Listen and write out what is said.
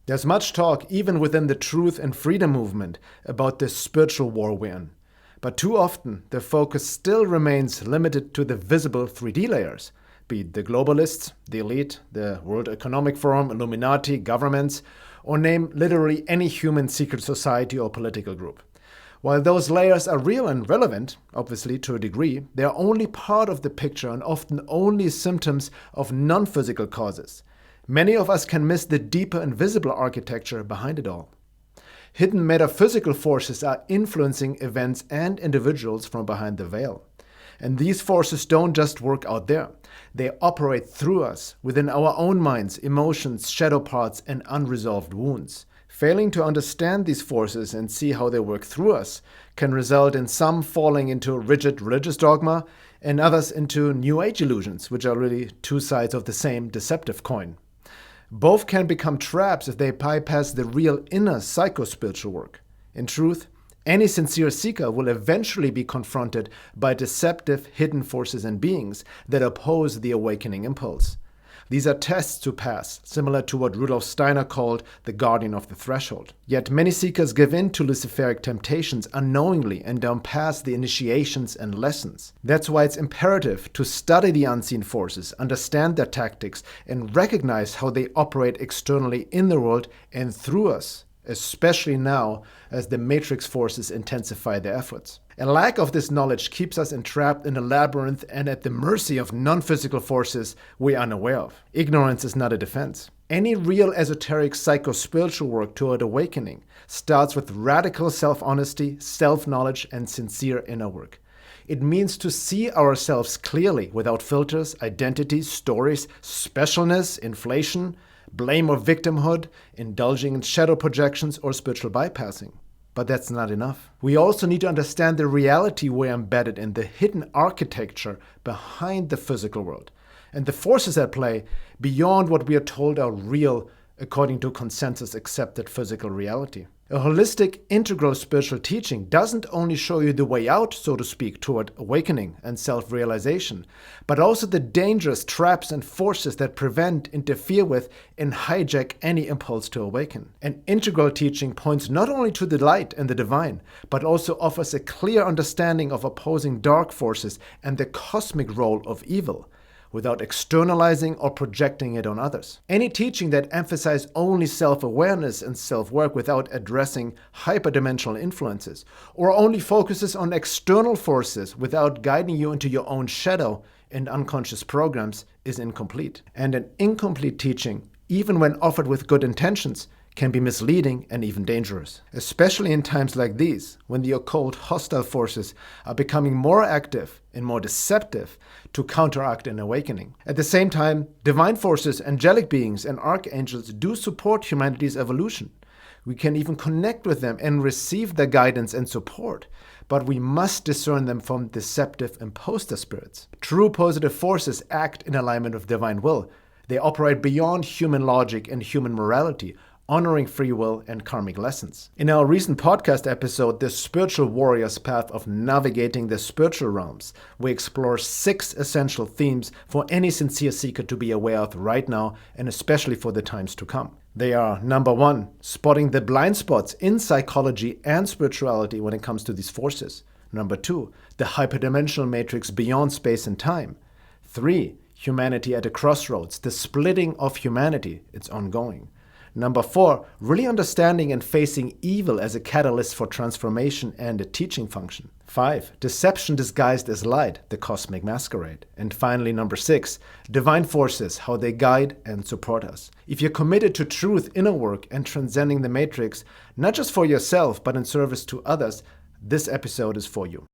There's much talk, even within the truth and freedom movement, about this spiritual war we're in. But too often, the focus still remains limited to the visible 3D layers, be it the globalists, the elite, the World Economic Forum, Illuminati, governments, or name literally any human secret society or political group. While those layers are real and relevant, obviously to a degree, they are only part of the picture and often only symptoms of non-physical causes. Many of us can miss the deeper invisible architecture behind it all. Hidden metaphysical forces are influencing events and individuals from behind the veil. And these forces don't just work out there. They operate through us, within our own minds, emotions, shadow parts, and unresolved wounds. Failing to understand these forces and see how they work through us can result in some falling into rigid religious dogma and others into New Age illusions, which are really two sides of the same deceptive coin. Both can become traps if they bypass the real inner psycho-spiritual work. In truth, any sincere seeker will eventually be confronted by deceptive hidden forces and beings that oppose the awakening impulse. These are tests to pass, similar to what Rudolf Steiner called the guardian of the threshold. Yet many seekers give in to Luciferic temptations unknowingly and don't pass the initiations and lessons. That's why it's imperative to study the unseen forces, understand their tactics, and recognize how they operate externally in the world and through us, especially now as the matrix forces intensify their efforts. A lack of this knowledge keeps us entrapped in a labyrinth and at the mercy of non-physical forces we are unaware of. Ignorance is not a defense. Any real esoteric psycho-spiritual work toward awakening starts with radical self-honesty, self-knowledge, and sincere inner work. It means to see ourselves clearly without filters, identities, stories, specialness, inflation, blame or victimhood, indulging in shadow projections, or spiritual bypassing. But that's not enough. We also need to understand the reality we're embedded in, the hidden architecture behind the physical world, and the forces at play beyond what we are told are real according to consensus accepted physical reality. A holistic, integral spiritual teaching doesn't only show you the way out, so to speak, toward awakening and self-realization, but also the dangerous traps and forces that prevent, interfere with, and hijack any impulse to awaken. An integral teaching points not only to the light and the divine, but also offers a clear understanding of opposing dark forces and the cosmic role of evil, without externalizing or projecting it on others. Any teaching that emphasizes only self-awareness and self-work without addressing hyperdimensional influences, or only focuses on external forces without guiding you into your own shadow and unconscious programs, is incomplete. And an incomplete teaching, even when offered with good intentions, can be misleading and even dangerous, especially in times like these, when the occult hostile forces are becoming more active and more deceptive to counteract an awakening. At the same time, divine forces, angelic beings, and archangels do support humanity's evolution. We can even connect with them and receive their guidance and support, but we must discern them from deceptive imposter spirits. True positive forces act in alignment with divine will. They operate beyond human logic and human morality, honoring free will and karmic lessons. In our recent podcast episode, The Spiritual Warrior's Path of Navigating the Spiritual Realms, we explore 6 essential themes for any sincere seeker to be aware of right now, and especially for the times to come. They are: number 1, spotting the blind spots in psychology and spirituality when it comes to these forces. Number 2, the hyperdimensional matrix beyond space and time. 3, humanity at a crossroads, the splitting of humanity, it's ongoing. Number 4, really understanding and facing evil as a catalyst for transformation and a teaching function. 5, deception disguised as light, the cosmic masquerade. And finally, number 6, divine forces, how they guide and support us. If you're committed to truth, inner work, and transcending the matrix, not just for yourself, but in service to others, this episode is for you.